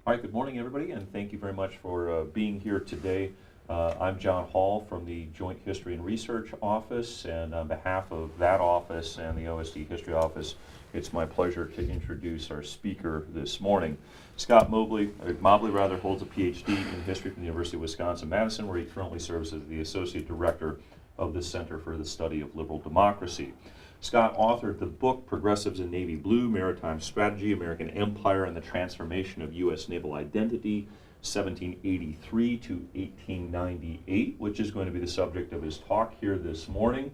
All right, good morning, everybody, and thank you very much for being here today. I'm John Hall from the Joint History and Research Office, and on behalf of that office and the OSD History Office, it's my pleasure to introduce our speaker this morning. Scott Mobley holds a PhD in history from the University of Wisconsin-Madison, where he currently serves as the Associate Director of the Center for the Study of Liberal Democracy. Scott authored the book, Progressives in Navy Blue, Maritime Strategy, American Empire, and the Transformation of U.S. Naval Identity, 1783 to 1898, which is going to be the subject of his talk here this morning.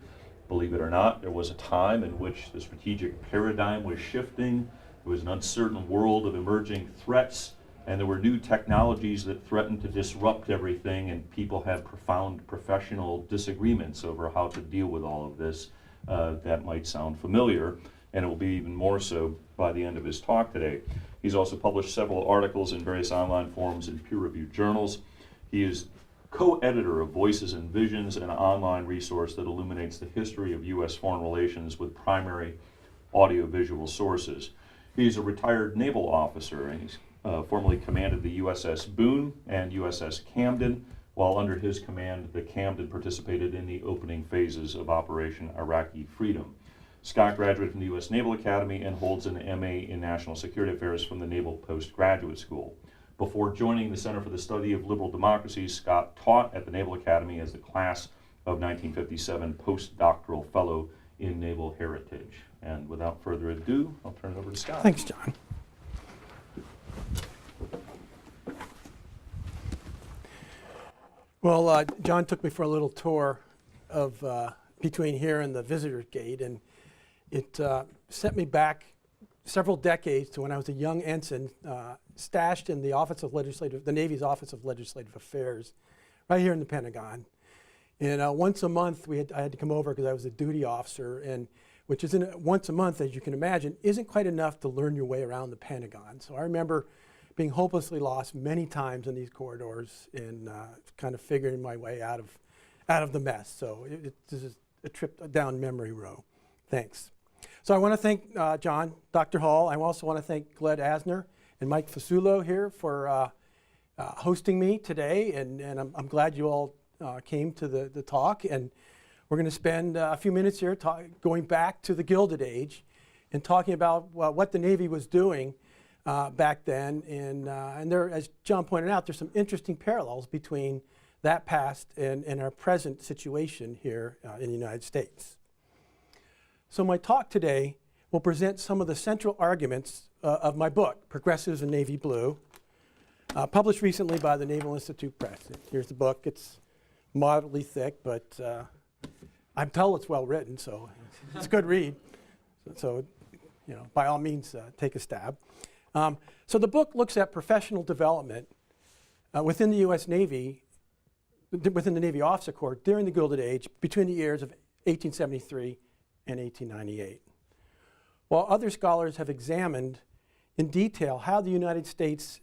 Believe it or not, there was a time in which the strategic paradigm was shifting. There was an uncertain world of emerging threats, and there were new technologies that threatened to disrupt everything, and people had profound professional disagreements over how to deal with all of this. That might sound familiar, and it will be even more so by the end of his talk today. He's also published several articles in various online forums and peer-reviewed journals. He is co-editor of Voices and Visions, an online resource that illuminates the history of U.S. foreign relations with primary audiovisual sources. He's a retired naval officer, and he's formerly commanded the USS Boone and USS Camden. While under his command, the Camden participated in the opening phases of Operation Iraqi Freedom. Scott graduated from the U.S. Naval Academy and holds an MA in National Security Affairs from the Naval Postgraduate School. Before joining the Center for the Study of Liberal Democracy, Scott taught at the Naval Academy as the class of 1957 postdoctoral fellow in Naval Heritage. And without further ado, I'll turn it over to Scott. Thanks, John. Well, John took me for a little tour of between here and the visitor's gate, and it sent me back several decades to when I was a young ensign, stashed in the the Navy's Office of Legislative Affairs, right here in the Pentagon. And once a month, I had to come over because I was a duty officer, and which isn't once a month, as you can imagine, isn't quite enough to learn your way around the Pentagon. So I remember being hopelessly lost many times in these corridors and kind of figuring my way out of the mess. So this is a trip down memory row. Thanks. So I want to thank John, Dr. Hall. I also want to thank Gled Asner and Mike Fasulo here for hosting me today. And I'm glad you all came to the talk. And we're going to spend a few minutes here going back to the Gilded Age and talking about what the Navy was doing back then, and there, as John pointed out, there's some interesting parallels between that past and our present situation here in the United States. So my talk today will present some of the central arguments of my book, Progressives in Navy Blue, published recently by the Naval Institute Press. Here's the book. It's moderately thick, but I'm told it's well written, so it's a good read. So, you know, by all means, take a stab. So the book looks at professional development within the U.S. Navy, within the Navy Officer Corps during the Gilded Age between the years of 1873 and 1898. While other scholars have examined in detail how the United States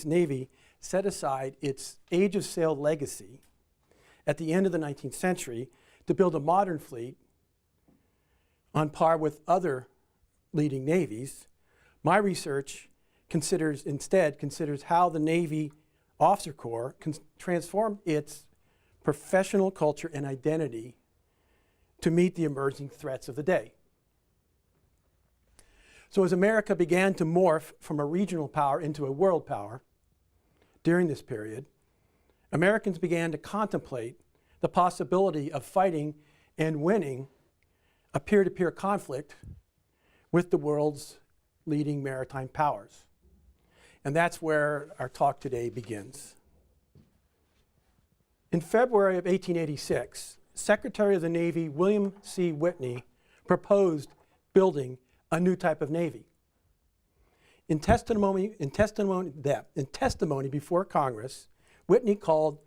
Navy set aside its age of sail legacy at the end of the 19th century to build a modern fleet on par with other leading navies, my research considers how the Navy Officer Corps transformed its professional culture and identity to meet the emerging threats of the day. So as America began to morph from a regional power into a world power during this period, Americans began to contemplate the possibility of fighting and winning a peer-to-peer conflict with the world's leading maritime powers. And that's where our talk today begins. In February of 1886, Secretary of the Navy William C. Whitney proposed building a new type of Navy. In testimony before Congress, Whitney called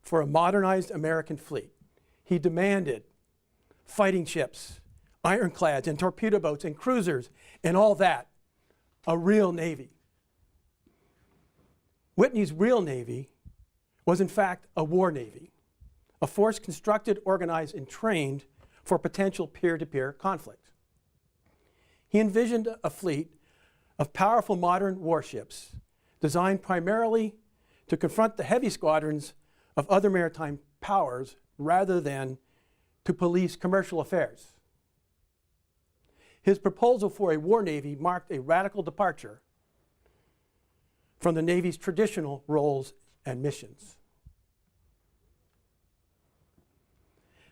for a modernized American fleet. He demanded fighting ships, ironclads, and torpedo boats, and cruisers, and all that. A real Navy. Whitney's real Navy was in fact a war Navy, a force constructed, organized, and trained for potential peer-to-peer conflict. He envisioned a fleet of powerful modern warships designed primarily to confront the heavy squadrons of other maritime powers rather than to police commercial affairs. His proposal for a war navy marked a radical departure from the Navy's traditional roles and missions.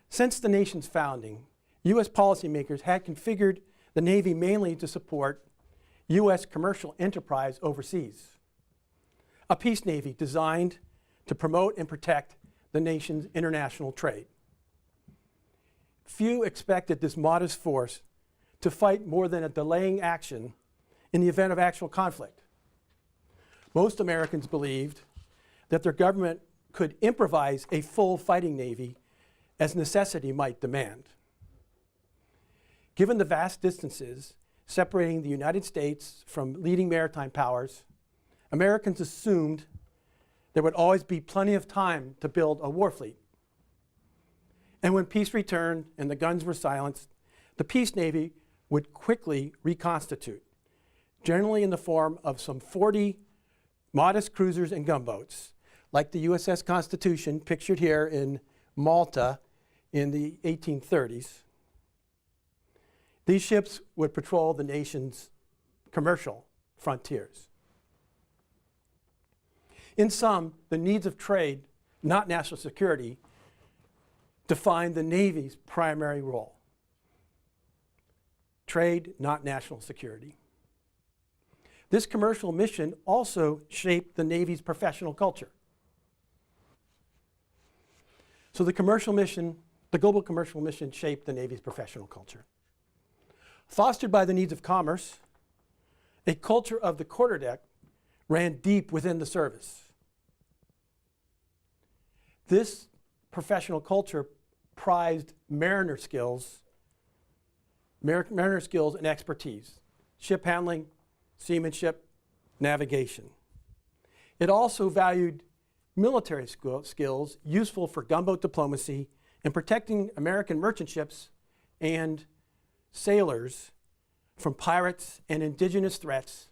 Since the nation's founding, U.S. policymakers had configured the Navy mainly to support U.S. commercial enterprise overseas, a peace navy designed to promote and protect the nation's international trade. Few expected this modest force to fight more than a delaying action in the event of actual conflict. Most Americans believed that their government could improvise a full fighting navy as necessity might demand. Given the vast distances separating the United States from leading maritime powers, Americans assumed there would always be plenty of time to build a war fleet. And when peace returned and the guns were silenced, the peace navy would quickly reconstitute, generally in the form of some 40 modest cruisers and gunboats, like the USS Constitution, pictured here in Malta in the 1830s. These ships would patrol the nation's commercial frontiers. In sum, the needs of trade, not national security, define the Navy's primary role. Trade, not national security. This commercial mission also shaped the Navy's professional culture. So the global commercial mission shaped the Navy's professional culture. Fostered by the needs of commerce, a culture of the quarterdeck ran deep within the service. This professional culture prized mariner skills and expertise, ship handling, seamanship, navigation. It also valued military skills useful for gunboat diplomacy and protecting American merchant ships and sailors from pirates and indigenous threats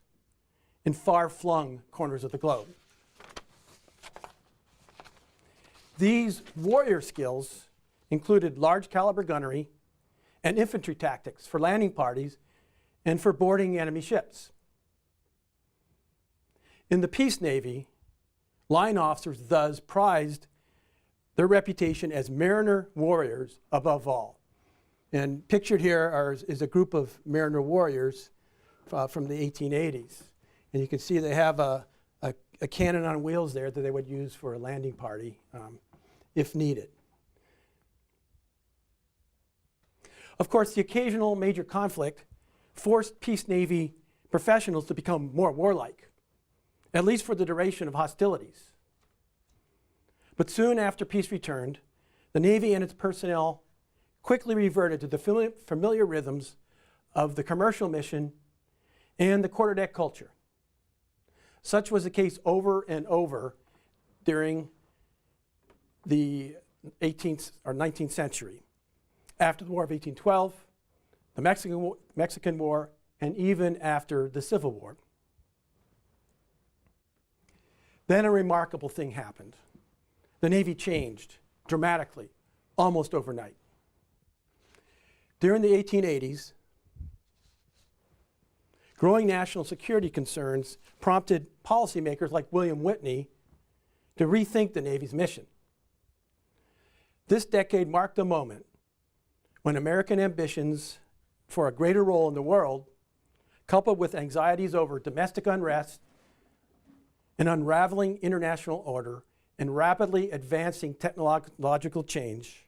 in far-flung corners of the globe. These warrior skills included large caliber gunnery and infantry tactics for landing parties and for boarding enemy ships. In the Peace Navy, line officers thus prized their reputation as mariner warriors above all. And pictured here is a group of mariner warriors from the 1880s. And you can see they have a cannon on wheels there that they would use for a landing party if needed. Of course, the occasional major conflict forced Peace Navy professionals to become more warlike, at least for the duration of hostilities. But soon after peace returned, the Navy and its personnel quickly reverted to the familiar rhythms of the commercial mission and the quarterdeck culture. Such was the case over and over during the 18th or 19th century, after the War of 1812, the Mexican War, and even after the Civil War. Then a remarkable thing happened. The Navy changed dramatically, almost overnight. During the 1880s, growing national security concerns prompted policymakers like William Whitney to rethink the Navy's mission. This decade marked the moment when American ambitions for a greater role in the world, coupled with anxieties over domestic unrest, an unraveling international order, and rapidly advancing technological change,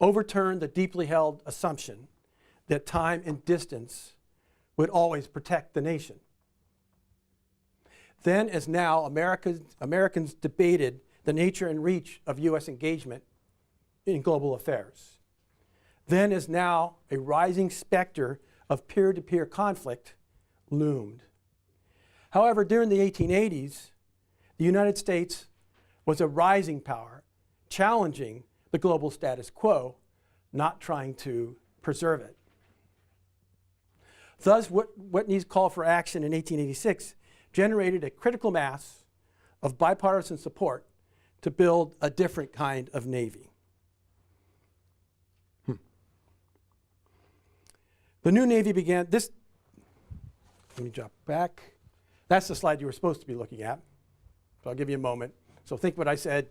overturned the deeply held assumption that time and distance would always protect the nation. Then, as now, Americans debated the nature and reach of U.S. engagement in global affairs. Then, as now, a rising specter of peer-to-peer conflict loomed. However, during the 1880s, the United States was a rising power, challenging the global status quo, not trying to preserve it. Thus, Whitney's call for action in 1886 generated a critical mass of bipartisan support to build a different kind of Navy. The new Navy began, let me jump back. That's the slide you were supposed to be looking at. So I'll give you a moment. So think what I said,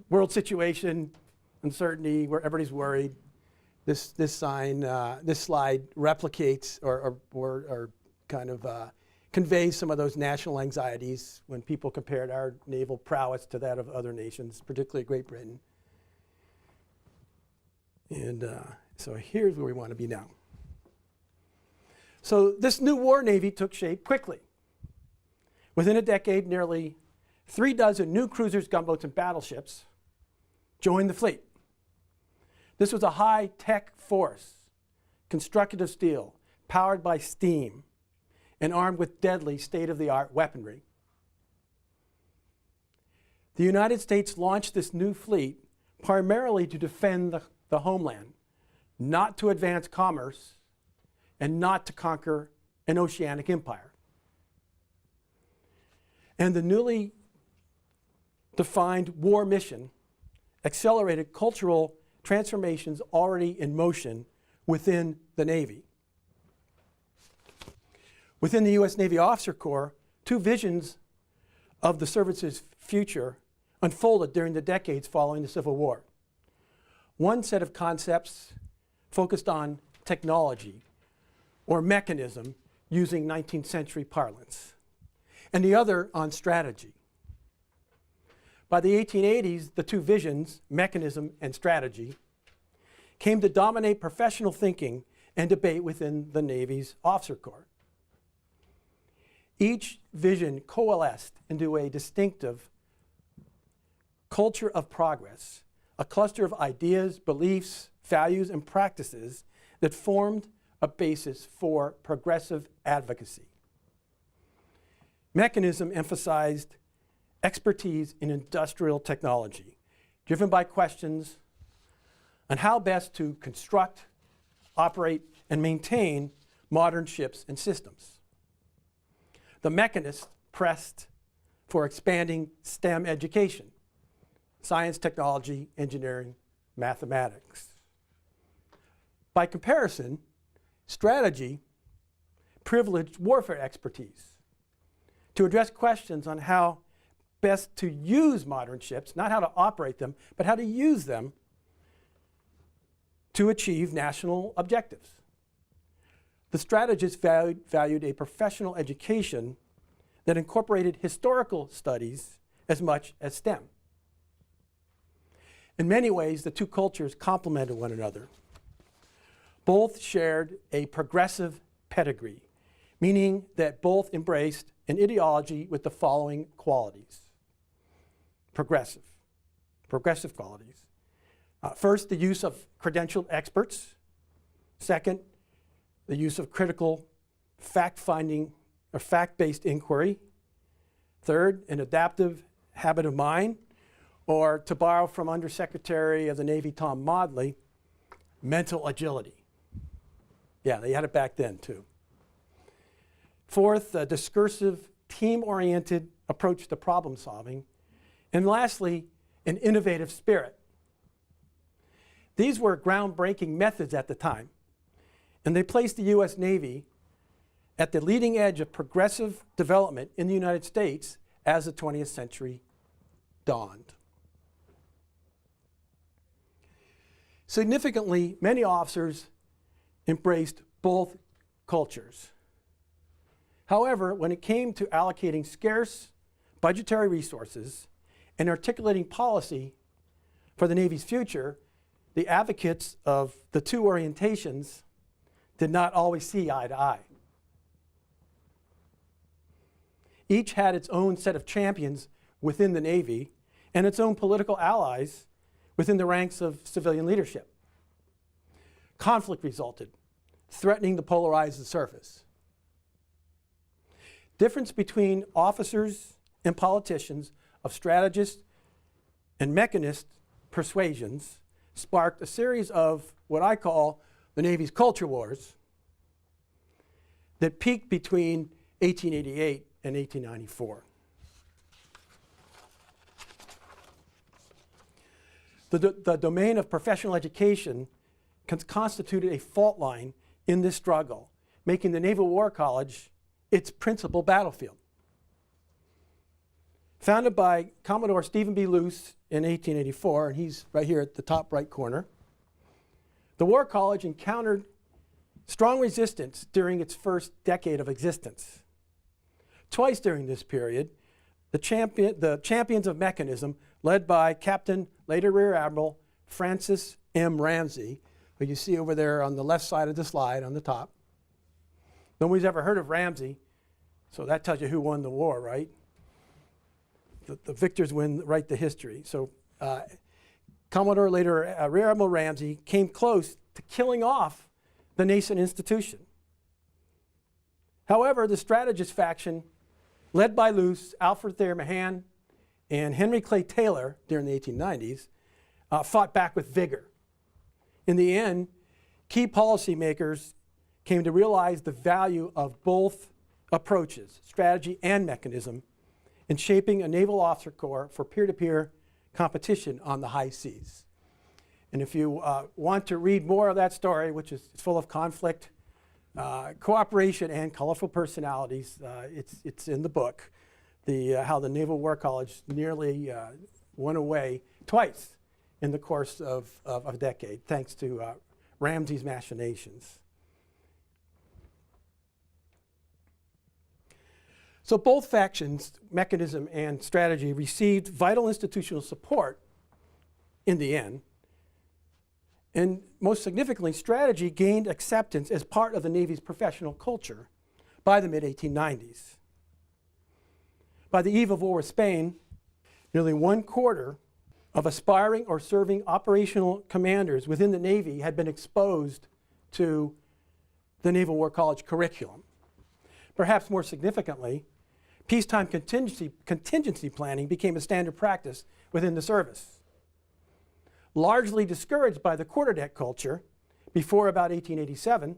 world situation, uncertainty, where everybody's worried. This slide replicates or kind of conveys some of those national anxieties when people compared our naval prowess to that of other nations, particularly Great Britain. And so here's where we want to be now. So this new war Navy took shape quickly. Within a decade, nearly 36 new cruisers, gunboats, and battleships joined the fleet. This was a high-tech force, constructed of steel, powered by steam, and armed with deadly state-of-the-art weaponry. The United States launched this new fleet primarily to defend the homeland, not to advance commerce, and not to conquer an oceanic empire. And the newly defined war mission accelerated cultural transformations already in motion within the Navy. Within the U.S. Navy Officer Corps, two visions of the service's future unfolded during the decades following the Civil War. One set of concepts focused on technology or mechanism using 19th century parlance, and the other on strategy. By the 1880s, the two visions, mechanism and strategy, came to dominate professional thinking and debate within the Navy's Officer Corps. Each vision coalesced into a distinctive culture of progress, a cluster of ideas, beliefs, values, and practices that formed a basis for progressive advocacy. Mechanism emphasized expertise in industrial technology, driven by questions on how best to construct, operate, and maintain modern ships and systems. The mechanists pressed for expanding STEM education: science, technology, engineering, mathematics. By comparison, strategy privileged warfare expertise to address questions on how best to use modern ships, not how to operate them, but how to use them to achieve national objectives. The strategists valued a professional education that incorporated historical studies as much as STEM. In many ways, the two cultures complemented one another. Both shared a progressive pedigree, meaning that both embraced an ideology with the following qualities. Progressive qualities. First, the use of credentialed experts. Second, the use of critical fact-finding or fact-based inquiry. Third, an adaptive habit of mind, or to borrow from Undersecretary of the Navy Tom Mobley, mental agility. Yeah, they had it back then too. Fourth, a discursive, team-oriented approach to problem solving. And lastly, an innovative spirit. These were groundbreaking methods at the time, and they placed the U.S. Navy at the leading edge of progressive development in the United States as the 20th century dawned. Significantly, many officers embraced both cultures. However, when it came to allocating scarce budgetary resources and articulating policy for the Navy's future, the advocates of the two orientations did not always see eye to eye. Each had its own set of champions within the Navy and its own political allies within the ranks of civilian leadership. Conflict resulted, threatening to polarize the surface. Difference between officers and politicians of strategist and mechanist persuasions sparked a series of what I call the Navy's culture wars, that peaked between 1888 and 1894. The domain of professional education constituted a fault line in this struggle, making the Naval War College its principal battlefield. Founded by Commodore Stephen B. Luce in 1884, and he's right here at the top right corner, the War College encountered strong resistance during its first decade of existence. Twice during this period, the champions of mechanism, led by Captain, later Rear Admiral Francis M. Ramsey, who you see over there on the left side of the slide on the top. Nobody's ever heard of Ramsey, so that tells you who won the war, right? The victors write the history. So Commodore, later Rear Admiral Ramsey, came close to killing off the nascent institution. However, the strategist faction, led by Luce, Alfred Thayer Mahan, and Henry Clay Taylor during the 1890s, fought back with vigor. In the end, key policymakers came to realize the value of both approaches, strategy and mechanism, in shaping a naval officer corps for peer-to-peer competition on the high seas. And if you want to read more of that story, which is full of conflict, cooperation, and colorful personalities, it's in the book, how the Naval War College nearly went away twice in the course of a decade, thanks to Ramsey's machinations. So both factions, mechanism and strategy, received vital institutional support in the end. And most significantly, strategy gained acceptance as part of the Navy's professional culture by the mid-1890s. By the eve of war with Spain, nearly 1/4 of aspiring or serving operational commanders within the Navy had been exposed to the Naval War College curriculum. Perhaps more significantly, peacetime contingency planning became a standard practice within the service. Largely discouraged by the quarterdeck culture before about 1887,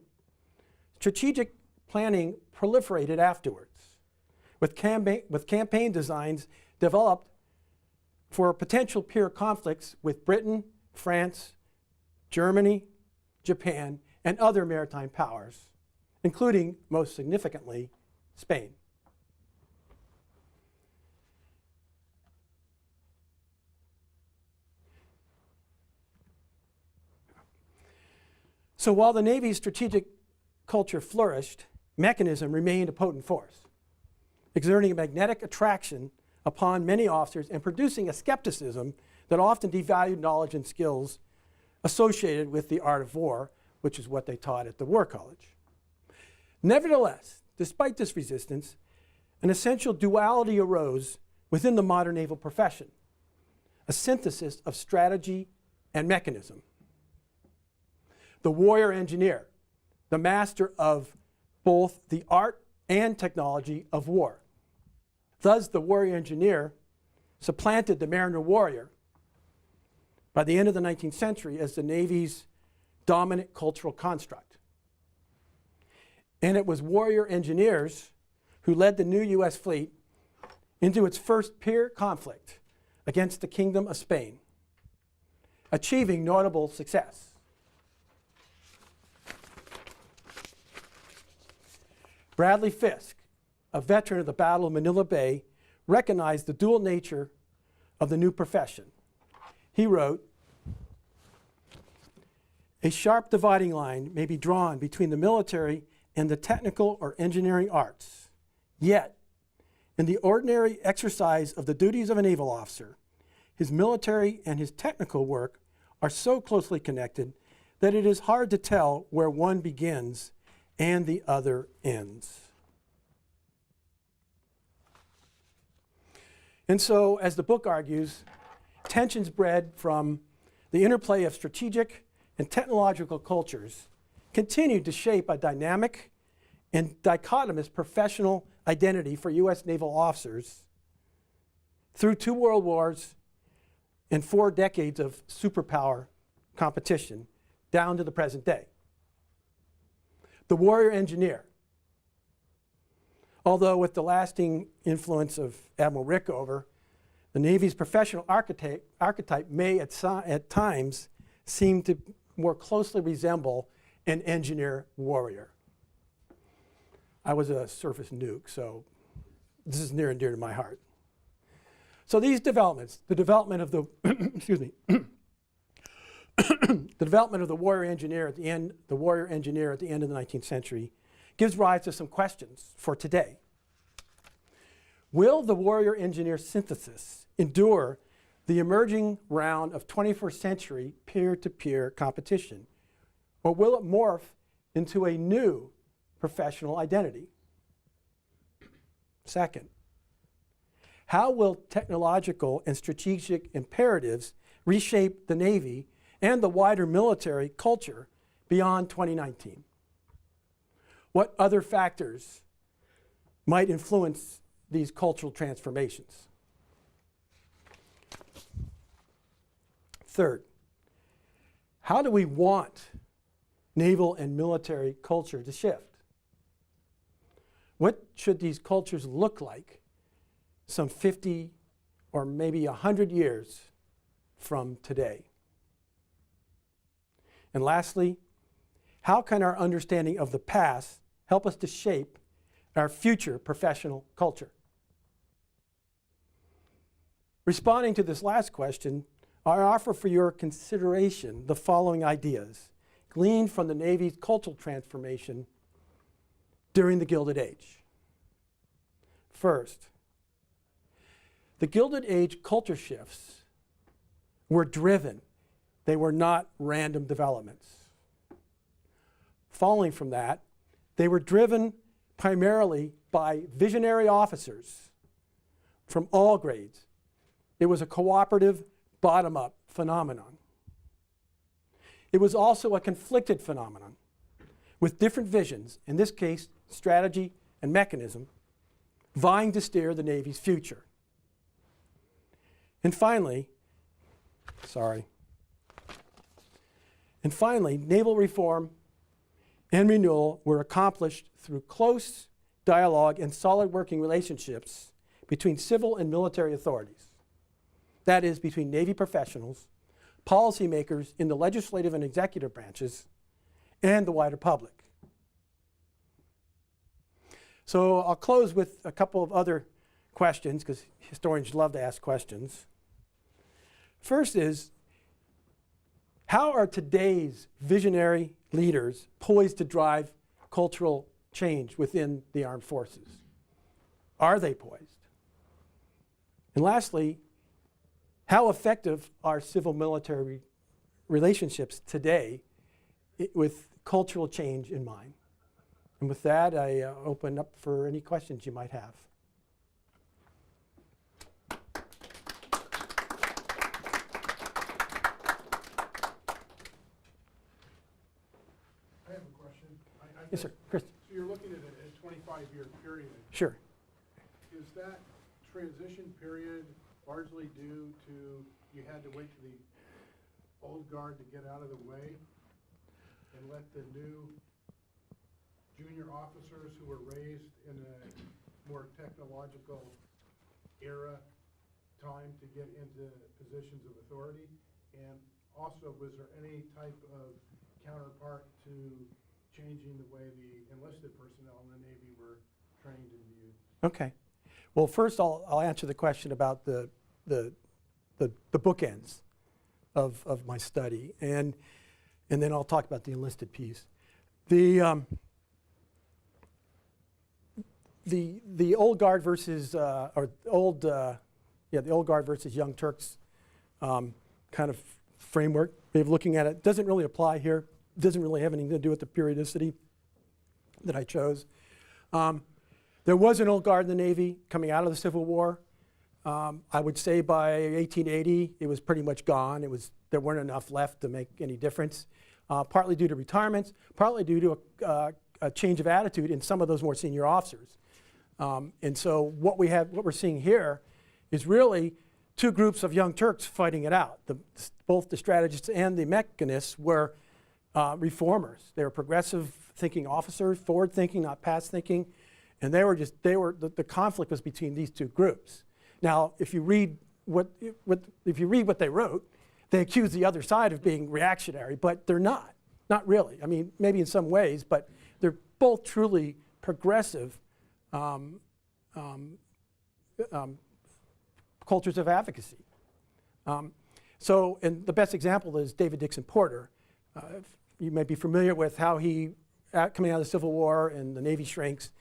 strategic planning proliferated afterwards, with campaign designs developed for potential peer conflicts with Britain, France, Germany, Japan, and other maritime powers, including, most significantly, Spain. So while the Navy's strategic culture flourished, mechanism remained a potent force, exerting a magnetic attraction upon many officers and producing a skepticism that often devalued knowledge and skills associated with the art of war, which is what they taught at the War College. Nevertheless, despite this resistance, an essential duality arose within the modern naval profession, a synthesis of strategy and mechanism. The warrior engineer, the master of both the art and technology of war. Thus, the warrior engineer supplanted the mariner warrior by the end of the 19th century as the Navy's dominant cultural construct. And it was warrior engineers who led the new U.S. fleet into its first peer conflict against the Kingdom of Spain, achieving notable success. Bradley Fisk, a veteran of the Battle of Manila Bay, recognized the dual nature of the new profession. He wrote, "A sharp dividing line may be drawn between the military and the technical or engineering arts. Yet, in the ordinary exercise of the duties of a naval officer, his military and his technical work are so closely connected that it is hard to tell where one begins and the other ends." And so, as the book argues, tensions bred from the interplay of strategic and technological cultures continued to shape a dynamic and dichotomous professional identity for U.S. naval officers through 2 world wars and 4 decades of superpower competition down to the present day. The warrior engineer, Although with the lasting influence of Admiral Rickover, the Navy's professional archetype may at times seem to more closely resemble an engineer warrior. I was a surface nuke, so this is near and dear to my heart. So these developments, the development of the, excuse me, the development of the warrior engineer at the end of the 19th century gives rise to some questions for today. Will the warrior engineer synthesis endure the emerging round of 21st century peer-to-peer competition? Or will it morph into a new professional identity? Second, how will technological and strategic imperatives reshape the Navy and the wider military culture beyond 2019? What other factors might influence these cultural transformations? Third, how do we want naval and military culture to shift? What should these cultures look like some 50 or maybe 100 years from today? And lastly, how can our understanding of the past help us to shape our future professional culture? Responding to this last question, I offer for your consideration the following ideas, gleaned from the Navy's cultural transformation during the Gilded Age. First, the Gilded Age culture shifts were driven. They were not random developments. Following from that, they were driven primarily by visionary officers from all grades. It was a cooperative, bottom-up phenomenon. It was also a conflicted phenomenon with different visions, in this case, strategy and mechanism, vying to steer the Navy's future. And finally, naval reform and renewal were accomplished through close dialogue and solid working relationships between civil and military authorities. That is, between Navy professionals, policymakers in the legislative and executive branches, and the wider public. So I'll close with a couple of other questions, because historians love to ask questions. First is, how are today's visionary leaders poised to drive cultural change within the armed forces? Are they poised? And lastly, how effective are civil-military relationships today with cultural change in mind? And with that, I open up for any questions you might have. I have a question. Yes, sir. Chris. So you're looking at a 25-year period. Sure. Is that transition period largely due to you had to wait for the old guard to get out of the way and let the new junior officers who were raised in a more technological era time to get into positions of authority? And also, was there any type of counterpart to changing the way the enlisted personnel in the Navy were trained and viewed? Okay. Well, first I'll answer the question about the bookends of my study, and then I'll talk about the enlisted piece. The old guard versus the old guard versus young Turks kind of framework way of looking at it doesn't really apply here. It doesn't really have anything to do with the periodicity that I chose. There was an old guard in the Navy coming out of the Civil War. I would say by 1880, it was pretty much gone. There weren't enough left to make any difference, partly due to retirements, partly due to a change of attitude in some of those more senior officers. And so what we're seeing here is really two groups of young Turks fighting it out. Both the strategists and the mechanists were reformers. They were progressive thinking officers, forward thinking, not past thinking. And the conflict was between these two groups. Now, if you read what they wrote, they accuse the other side of being reactionary, but they're not really. I mean, maybe in some ways, but they're both truly progressive cultures of advocacy. And the best example is David Dixon Porter. You may be familiar with how he, coming out of the Civil War and the Navy shrinks,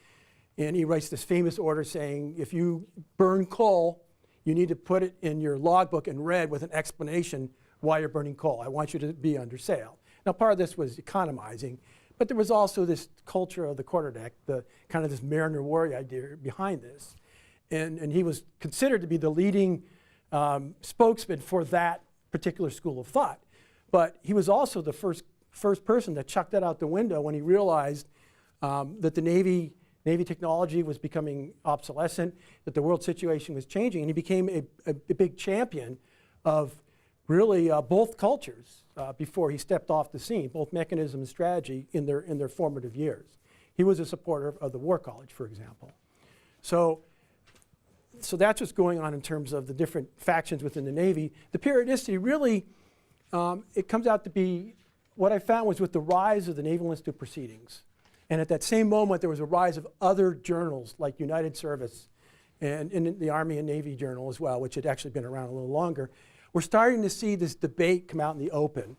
and he writes this famous order saying, if you burn coal, you need to put it in your logbook in red with an explanation why you're burning coal. I want you to be under sail. Now, part of this was economizing, but there was also this culture of the quarterdeck, the kind of this mariner warrior idea behind this. And he was considered to be the leading spokesman for that particular school of thought. But he was also the first person that chucked that out the window when he realized that the Navy technology was becoming obsolescent, that the world situation was changing, and he became a big champion of really both cultures before he stepped off the scene, both mechanism and strategy in their formative years. He was a supporter of the War College, for example. So that's what's going on in terms of the different factions within the Navy. The periodicity really, it comes out to be, what I found was with the rise of the Naval Institute proceedings. And at that same moment, there was a rise of other journals like United Service and in the Army and Navy Journal as well, which had actually been around a little longer. We're starting to see this debate come out in the open,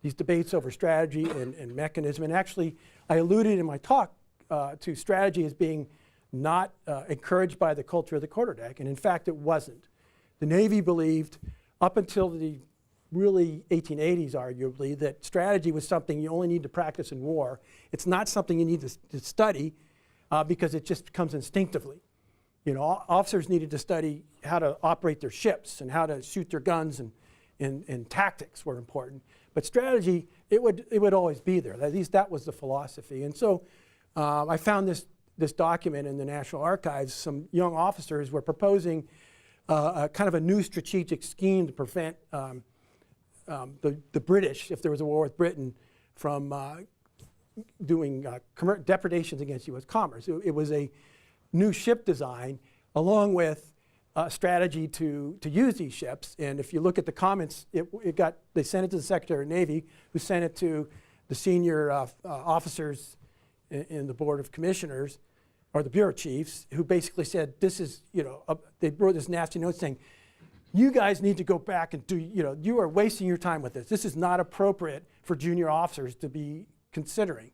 these debates over strategy and mechanism. And actually, I alluded in my talk to strategy as being not encouraged by the culture of the quarterdeck, and in fact, it wasn't. The Navy believed, up until the really 1880s, arguably, that strategy was something you only need to practice in war. It's not something you need to study because it just comes instinctively. You know, officers needed to study how to operate their ships and how to shoot their guns, and tactics were important. But strategy, it would always be there. At least that was the philosophy. And so I found this document in the National Archives. Some young officers were proposing kind of a new strategic scheme to prevent the British, if there was a war with Britain, from doing depredations against U.S. commerce. It was a new ship design along with strategy to use these ships. And if you look at the comments, they sent it to the Secretary of Navy, who sent it to the senior officers in the Board of Commissioners, or the Bureau Chiefs, who basically said, this is, they wrote this nasty note saying, you guys need to go back and you are wasting your time with this. This is not appropriate for junior officers to be considering.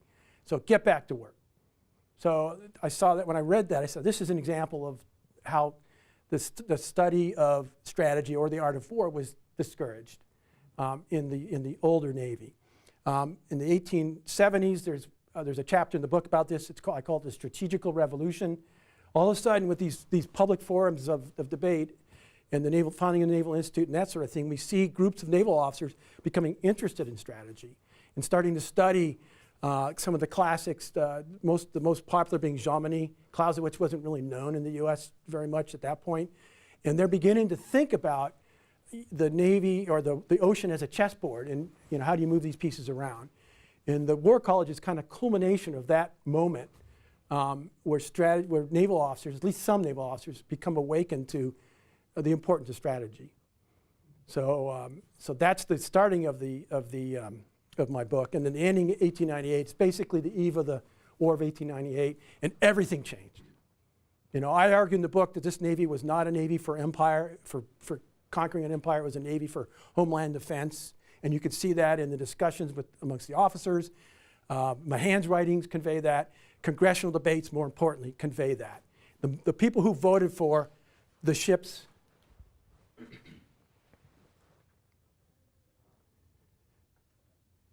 So get back to work. So I saw that when I read that, I said, this is an example of how the study of strategy or the art of war was discouraged in the older Navy. In the 1870s, there's a chapter in the book about this. I call it the strategical revolution. All of a sudden, with these public forums of debate and the founding of the Naval Institute and that sort of thing, we see groups of naval officers becoming interested in strategy and starting to study some of the classics, the most popular being Jomini, Clausewitz wasn't really known in the U.S. very much at that point. And they're beginning to think about the Navy or the ocean as a chessboard, and how do you move these pieces around? And the War College is kind of culmination of that moment where naval officers, at least some naval officers, become awakened to the importance of strategy. So that's the starting of my book, and then the ending 1898. It's basically the eve of the War of 1898, and everything changed. I argue in the book that this Navy was not a Navy for empire, for conquering an empire. It was a Navy for homeland defense, and you could see that in the discussions amongst the officers. My handwritings convey that. Congressional debates, more importantly, convey that. The people who voted for the ships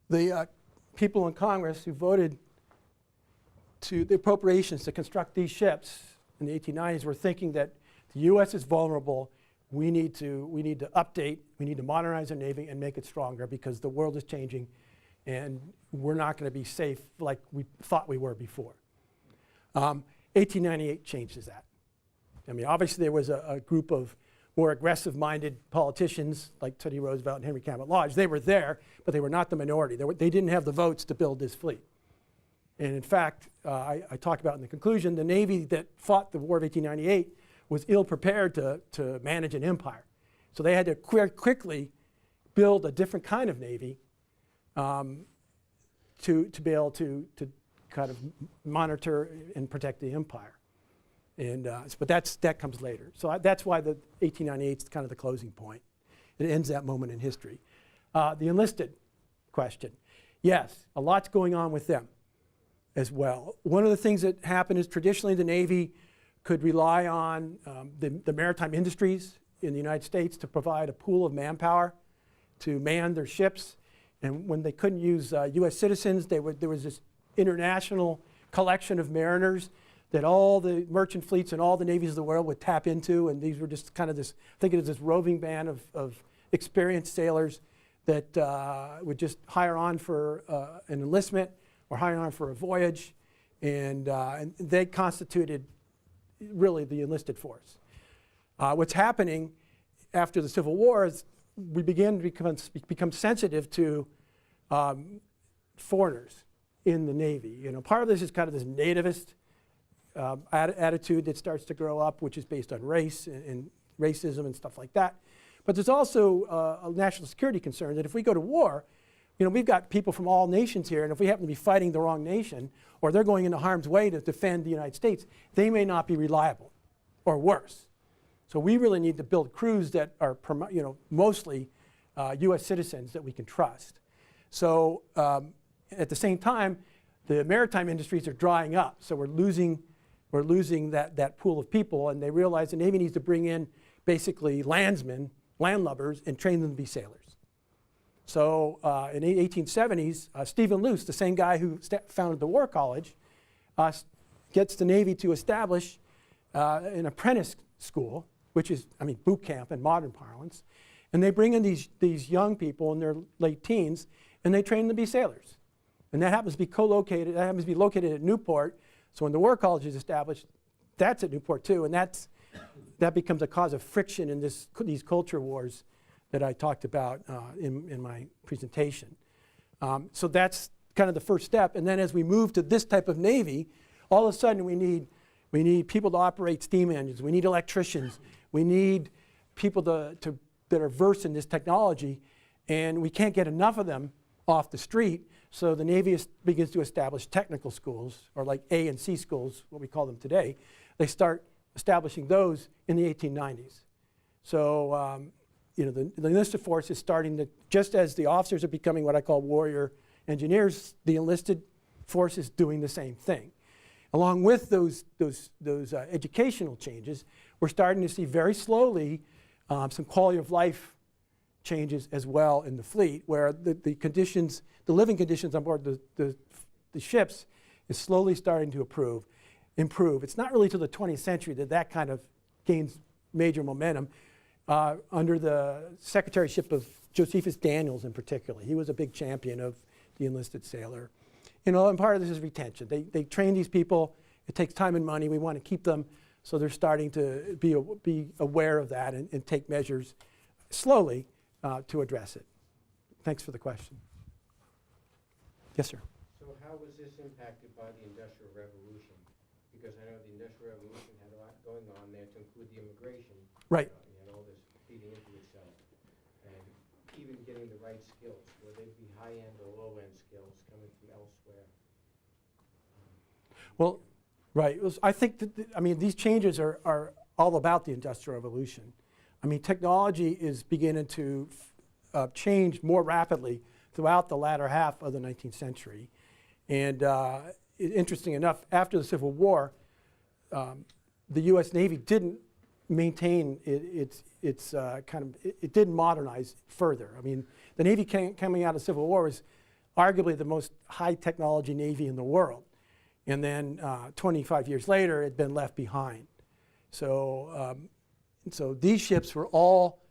the people in Congress who voted to the appropriations to construct these ships in the 1890s were thinking that the U.S. is vulnerable. We need to update, we need to modernize our Navy and make it stronger because the world is changing and we're not going to be safe like we thought we were before. 1898 changes that. I mean, obviously there was a group of more aggressive-minded politicians like Teddy Roosevelt and Henry Cabot Lodge. They were there, but they were not the minority. They didn't have the votes to build this fleet. And in fact, I talk about in the conclusion, the Navy that fought the War of 1898 was ill prepared to manage an empire. So they had to quickly build a different kind of Navy to be able to kind of monitor and protect the empire. And, but that comes later. So that's why the 1898 is kind of the closing point. It ends that moment in history. The enlisted question. Yes, a lot's going on with them as well. One of the things that happened is traditionally the Navy could rely on the maritime industries in the United States to provide a pool of manpower to man their ships. And when they couldn't use U.S. citizens, there was this international collection of mariners that all the merchant fleets and all the navies of the world would tap into. And these were just kind of this, think of it as this roving band of experienced sailors that would just hire on for an enlistment or hire on for a voyage. And they constituted really the enlisted force. What's happening after the Civil War is we begin to become sensitive to foreigners in the Navy. You know, part of this is kind of this nativist attitude that starts to grow up, which is based on race and racism and stuff like that. But there's also a national security concern that if we go to war, you know, we've got people from all nations here, and if we happen to be fighting the wrong nation, or they're going into harm's way to defend the United States, they may not be reliable, or worse. So we really need to build crews that are, you know, mostly U.S. citizens that we can trust. So at the same time, the maritime industries are drying up, so we're losing that pool of people, and they realize the Navy needs to bring in basically landsmen, landlubbers, and train them to be sailors. So in the 1870s, Stephen Luce, the same guy who founded the War College, gets the Navy to establish an apprentice school, which is, I mean, boot camp in modern parlance. And they bring in these young people in their late teens, and they train them to be sailors. And that happens to be co-located, that happens to be located at Newport. So when the War College is established, that's at Newport too, and that becomes a cause of friction in these culture wars that I talked about in my presentation. So that's kind of the first step. And then as we move to this type of Navy, all of a sudden we need people to operate steam engines. We need electricians. We need people that are versed in this technology. And we can't get enough of them off the street. So the Navy begins to establish technical schools, or like A and C schools, what we call them today. They start establishing those in the 1890s. So you know, the enlisted force is starting to, just as the officers are becoming what I call warrior engineers, the enlisted force is doing the same thing. Along with those educational changes, we're starting to see very slowly some quality of life changes as well in the fleet, where the living conditions on board the ships is slowly starting to improve. It's not really till the 20th century that kind of gains major momentum. Under the secretaryship of Josephus Daniels in particular. He was a big champion of the enlisted sailor. You know, and part of this is retention. They train these people. It takes time and money. We want to keep them, so they're starting to be aware of that and take measures slowly to address it. Thanks for the question. Yes, sir. So how was this impacted by the Industrial Revolution? Because I know the Industrial Revolution had a lot going on there to include the immigration. Right. All this feeding into itself, and even getting the right skills, whether they be high-end or low-end skills coming from elsewhere. Well, right. I think that I mean, these changes are all about the Industrial Revolution. I mean, technology is beginning to change more rapidly throughout the latter half of the 19th century. And interesting enough, after the Civil War, the U.S. Navy didn't maintain it didn't modernize further. I mean, the Navy coming out of the Civil War was arguably the most high technology Navy in the world. And then 25 years later, it had been left behind. So, so these ships were all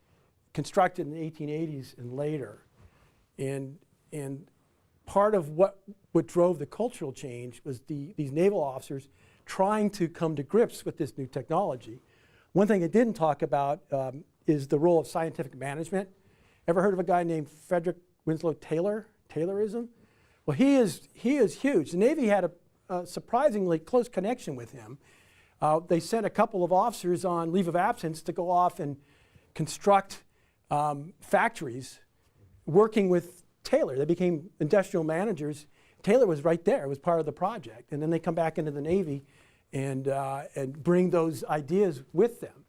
constructed in the 1880s and later. And part of what drove the cultural change was these naval officers trying to come to grips with this new technology. One thing I didn't talk about is the role of scientific management. Ever heard of a guy named Frederick Winslow Taylor, Taylorism? Well, he is huge. The Navy had a surprisingly close connection with him. They sent a couple of officers on leave of absence to go off and construct factories, working with Taylor. They became industrial managers. Taylor was right there. It was part of the project. And then they come back into the Navy and bring those ideas with them.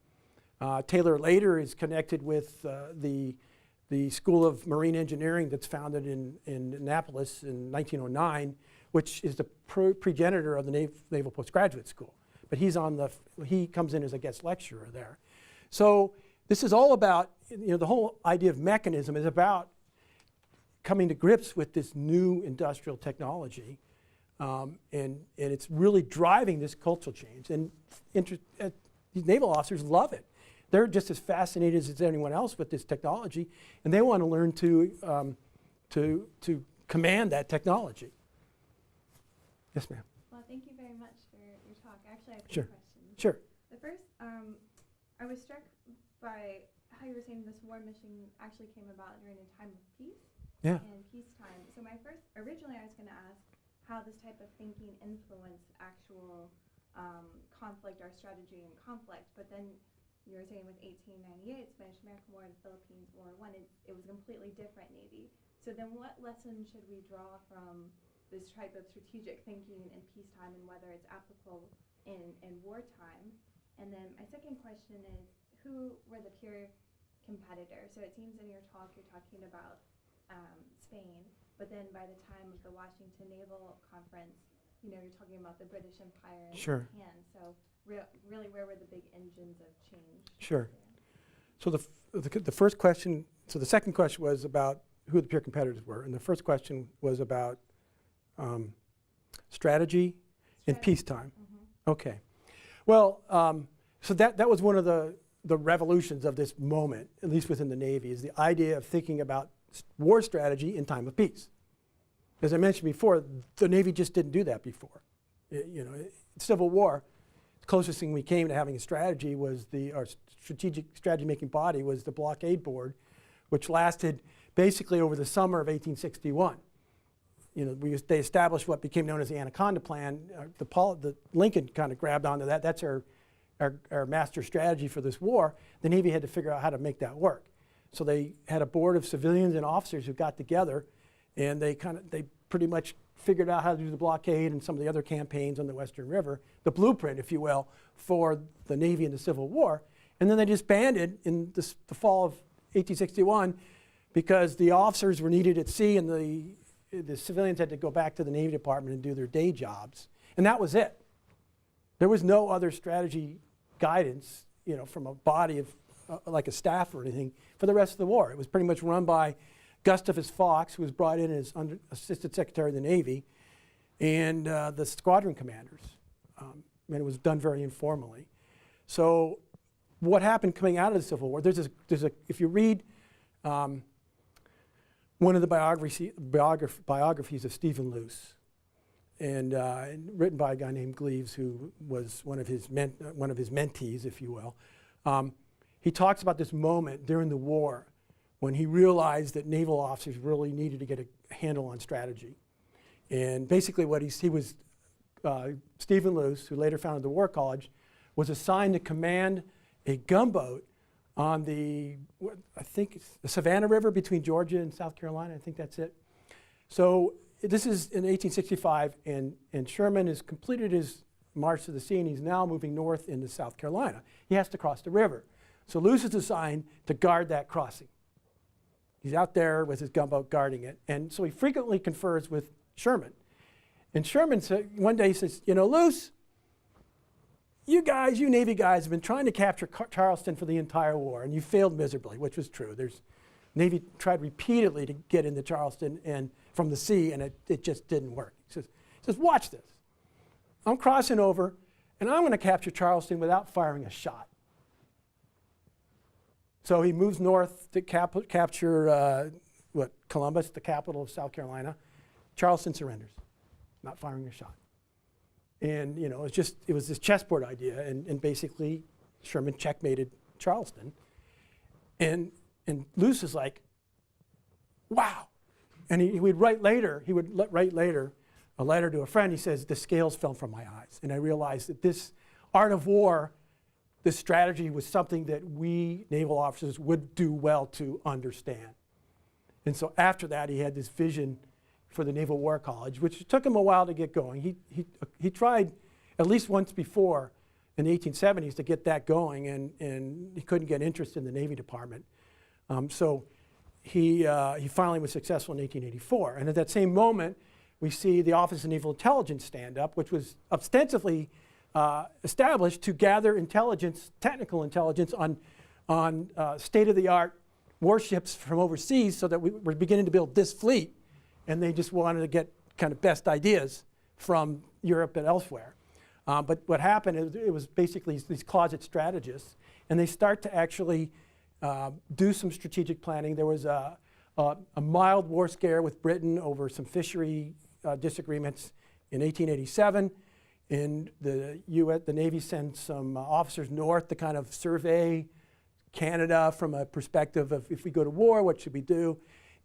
Taylor later is connected with the School of Marine Engineering that's founded in Annapolis in 1909, which is the progenitor of the Naval Postgraduate School. But he comes in as a guest lecturer there. So this is all about, the whole idea of mechanism is about coming to grips with this new industrial technology. And it's really driving this cultural change. And these naval officers love it. They're just as fascinated as anyone else with this technology, and they want to learn to command that technology. Yes, ma'am. Well, thank you very much for your talk. Actually, I have Sure. two questions. Sure. The first, I was struck by how you were saying this war mission actually came about during a time of peace Yeah. and peacetime. So originally I was going to ask how this type of thinking influenced actual conflict or strategy in conflict, but then you were saying with 1898, Spanish-American War and Philippines War I, it was a completely different Navy. So then what lessons should we draw from this type of strategic thinking in peacetime and whether it's applicable in wartime? And then my second question is, who were the peer competitors? So it seems in your talk you're talking about Spain, but then by the time of the Washington Naval Conference, you're talking about the British Empire and Sure. Japan. So really, where were the big engines of change? Sure. So the first question, so the second question was about who the peer competitors were, and the first question was about strategy in peacetime. Mm-hmm. Okay. Well, so that was one of the revolutions of this moment, at least within the Navy, is the idea of thinking about war strategy in time of peace. As I mentioned before, the Navy just didn't do that before. Civil War, the closest thing we came to having a strategy was our strategic strategy-making body was the Blockade Board, which lasted basically over the summer of 1861. They established what became known as the Anaconda Plan. The Lincoln kind of grabbed onto that. That's our master strategy for this war. The Navy had to figure out how to make that work. So they had a board of civilians and officers who got together, and they pretty much figured out how to do the blockade and some of the other campaigns on the Western River, the blueprint, if you will, for the Navy in the Civil War. And then they disbanded in the fall of 1861 because the officers were needed at sea and the civilians had to go back to the Navy Department and do their day jobs. And that was it. There was no other strategy guidance, from a body of like a staff or anything for the rest of the war. It was pretty much run by Gustavus Fox, who was brought in as Assistant Secretary of the Navy, and the squadron commanders. And it was done very informally. So what happened coming out of the Civil War, if you read one of the biographies of Stephen Luce, and written by a guy named Gleaves, who was one of his mentees, if you will. He talks about this moment during the war when he realized that naval officers really needed to get a handle on strategy. And basically what Stephen Luce, who later founded the War College, was assigned to command a gunboat on the Savannah River between Georgia and South Carolina. I think that's it. So this is in 1865, and Sherman has completed his march to the sea, and he's now moving north into South Carolina. He has to cross the river. So Luce is assigned to guard that crossing. He's out there with his gunboat guarding it, and so he frequently confers with Sherman. And Sherman one day he says, Luce, you Navy guys have been trying to capture Charleston for the entire war, and you failed miserably, which was true. Navy tried repeatedly to get into Charleston and from the sea, and it just didn't work. He says, watch this. I'm crossing over, and I'm going to capture Charleston without firing a shot. So he moves north to capture Columbus, the capital of South Carolina. Charleston surrenders, not firing a shot. And it was this chessboard idea, and basically Sherman checkmated Charleston. And Luce is like, wow, And he would write later, a letter to a friend. He says, the scales fell from my eyes. And I realized that this art of war, this strategy was something that we naval officers would do well to understand. And so after that, he had this vision for the Naval War College, which took him a while to get going. He tried at least once before in the 1870s to get that going, and he couldn't get interest in the Navy Department. So he finally was successful in 1884. And at that same moment, we see the Office of Naval Intelligence stand up, which was ostensibly established to gather intelligence, technical intelligence on state-of-the-art warships from overseas, so that we were beginning to build this fleet, and they just wanted to get kind of best ideas from Europe and elsewhere. But what happened is it was basically these closet strategists, and they start to actually do some strategic planning. There was a mild war scare with Britain over some fishery disagreements in 1887, and the Navy sent some officers north to kind of survey Canada from a perspective of, if we go to war, what should we do?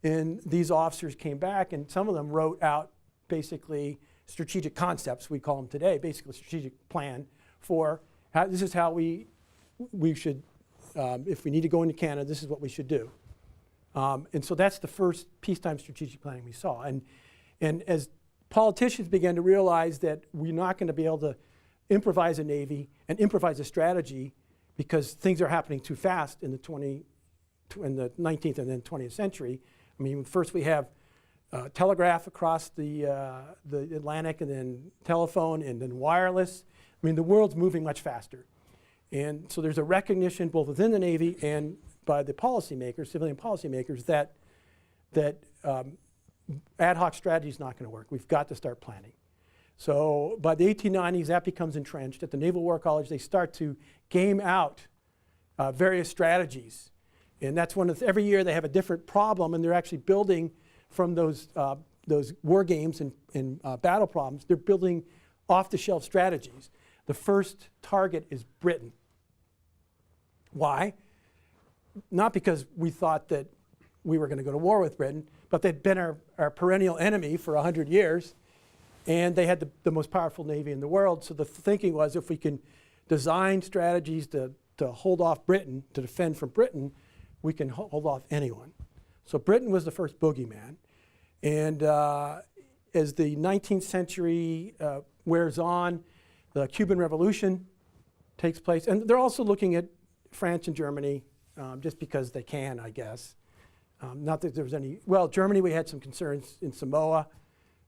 And these officers came back, and some of them wrote out basically strategic concepts, we call them today, basically a strategic plan for how, this is how we should, if we need to go into Canada, this is what we should do. And so that's the first peacetime strategic planning we saw. And as politicians began to realize that we're not going to be able to improvise a Navy and improvise a strategy because things are happening too fast in the 19th and then 20th century. I mean, first we have telegraph across the Atlantic, and then telephone, and then wireless. I mean, the world's moving much faster. And so there's a recognition both within the Navy and by the policymakers, civilian policymakers, that ad hoc strategy is not going to work. We've got to start planning. So by the 1890s, that becomes entrenched. At the Naval War College, they start to game out various strategies. And that's one of every year they have a different problem, and they're actually building from those war games and battle problems. They're building off-the-shelf strategies. The first target is Britain. Why? Not because we thought that we were going to go to war with Britain, but they'd been our perennial enemy for 100 years, and they had the most powerful Navy in the world. So the thinking was, if we can design strategies to hold off Britain, to defend from Britain, we can hold off anyone. So Britain was the first boogeyman. And as the 19th century wears on, the Cuban Revolution takes place. And they're also looking at France and Germany just because they can, I guess. Not that there was any, well, Germany, we had some concerns in Samoa.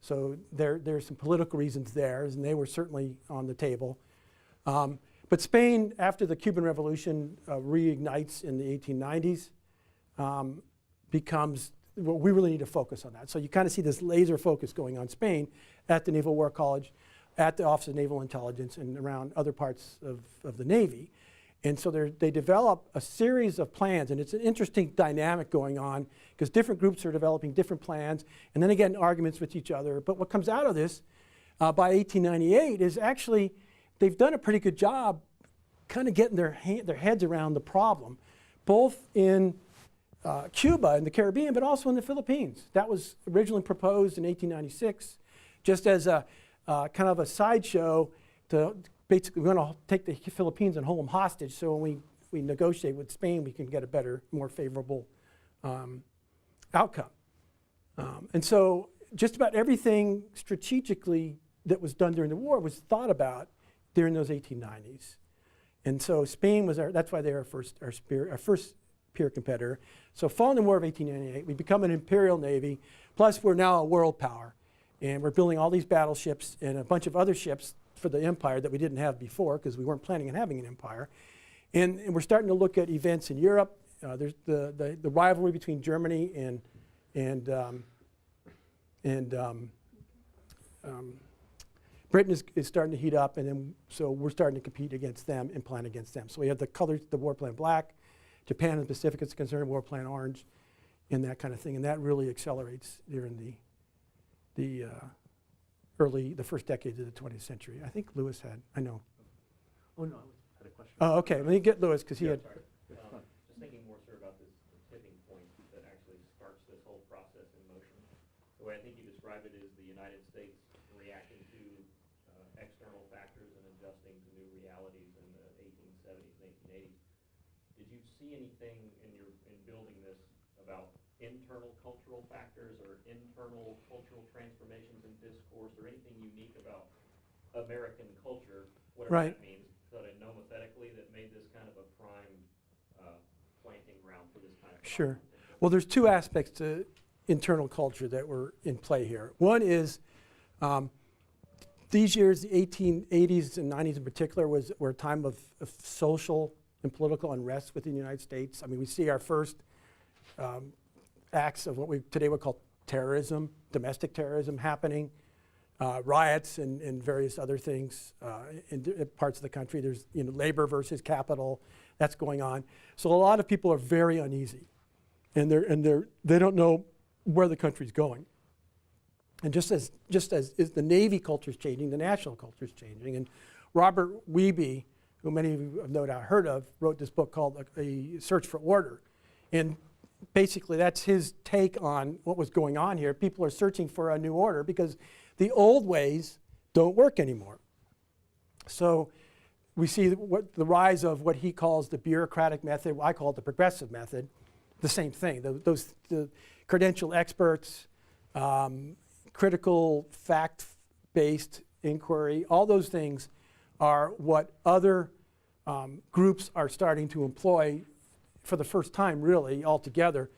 So there's some political reasons there, and they were certainly on the table. But Spain, after the Cuban Revolution reignites in the 1890s, becomes, well, we really need to focus on that. So you kind of see this laser focus going on Spain at the Naval War College, at the Office of Naval Intelligence, and around other parts of the Navy. And so they develop a series of plans, and it's an interesting dynamic going on because different groups are developing different plans, and then they get in arguments with each other. But what comes out of this by 1898 is actually they've done a pretty good job kind of getting their heads around the problem, both in Cuba and the Caribbean, but also in the Philippines. That was originally proposed in 1896 just as a kind of a sideshow to basically, we're going to take the Philippines and hold them hostage, so when we negotiate with Spain, we can get a better, more favorable outcome. And so just about everything strategically that was done during the war was thought about during those 1890s. And so Spain was that's why they were our first peer competitor. So following the War of 1898, we become an imperial navy, plus we're now a world power. And we're building all these battleships and a bunch of other ships for the empire that we didn't have before because we weren't planning on having an empire. And we're starting to look at events in Europe. There's the rivalry between Germany and Britain is starting to heat up, and then so we're starting to compete against them and plan against them. So we have the colors, the war plan black, Japan and the Pacific is concerned, war plan orange, and that kind of thing. And that really accelerates during the first decades of the 20th century. I think Lewis had, I know. Oh, no, I had a question. Oh, okay, let me get Lewis, because he had. Sorry. Just thinking more, sir, about the tipping point that actually starts this whole process in motion. the way I think you describe it is the United States reacting to external factors and adjusting to new realities in the 1870s and 1880s. Did you see anything in building this about internal cultural factors or internal cultural transformations in discourse or anything unique about American culture, whatever Right. that means, sort of nomothetically that made this kind of a prime planting ground for this kind of Sure. phenomenon? Well, there's two aspects to internal culture that were in play here. One is these years, the 1880s and 90s in particular, were a time of social and political unrest within the United States. I mean, we see our first acts of what we today would call terrorism, domestic terrorism happening, riots and various other things in parts of the country. There's labor versus capital, that's going on. So a lot of people are very uneasy, and they don't know where the country's going. And just as is the Navy culture is changing, the national culture is changing. And Robert Wiebe, who many of you have no doubt heard of, wrote this book called A Search for Order. And basically that's his take on what was going on here. People are searching for a new order because the old ways don't work anymore. So we see the rise of what he calls the bureaucratic method. I call it the progressive method. The same thing. The credential experts, critical fact-based inquiry, all those things are what other groups are starting to employ for the first time, really, altogether,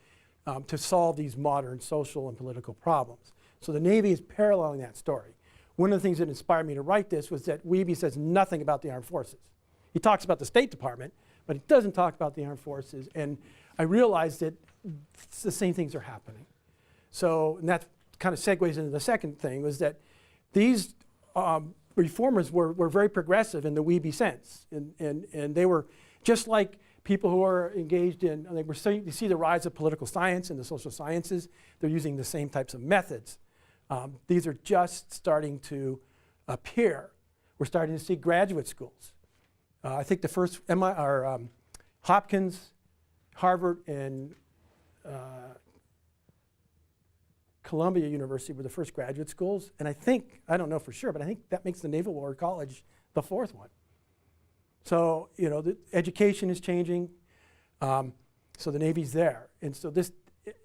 to solve these modern social and political problems. So the Navy is paralleling that story. One of the things that inspired me to write this was that Wiebe says nothing about the armed forces. He talks about the State Department, but he doesn't talk about the armed forces. And I realized that the same things are happening. So, and that kind of segues into the second thing, was that these reformers were very progressive in the Wiebe sense. And they were just like people who are engaged in, like we're starting to see the rise of political science and the social sciences. They're using the same types of methods. These are just starting to appear. We're starting to see graduate schools. I think the first Hopkins, Harvard, and Columbia University were the first graduate schools. And I don't know for sure, but I think that makes the Naval War College the fourth one. So, the education is changing. So the Navy's there. And so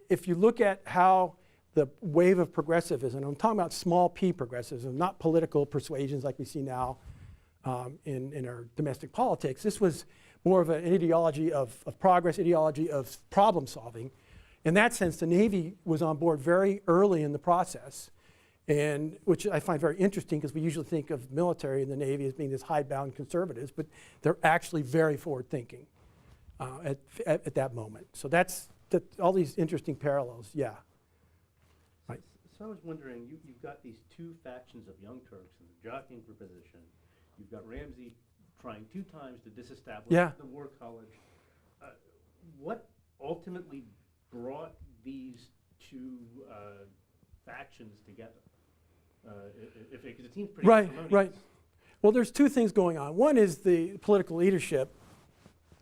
if you look at how the wave of progressivism, I'm talking about small p progressivism, not political persuasions like we see now in our domestic politics. This was more of an ideology of progress, ideology of problem solving. In that sense, the Navy was on board very early in the process, and which I find very interesting because we usually think of military and the Navy as being this hidebound conservatives, but they're actually very forward-thinking at that moment. So that's all these interesting parallels, yeah. Right. So I was wondering, you've got these two factions of Young Turks and jockeying for position. You've got Ramsey trying 2 times to disestablish the War College. What ultimately brought these two factions together? Because it seems pretty harmonious. Right. Well, there's 2 things going on. One is the political leadership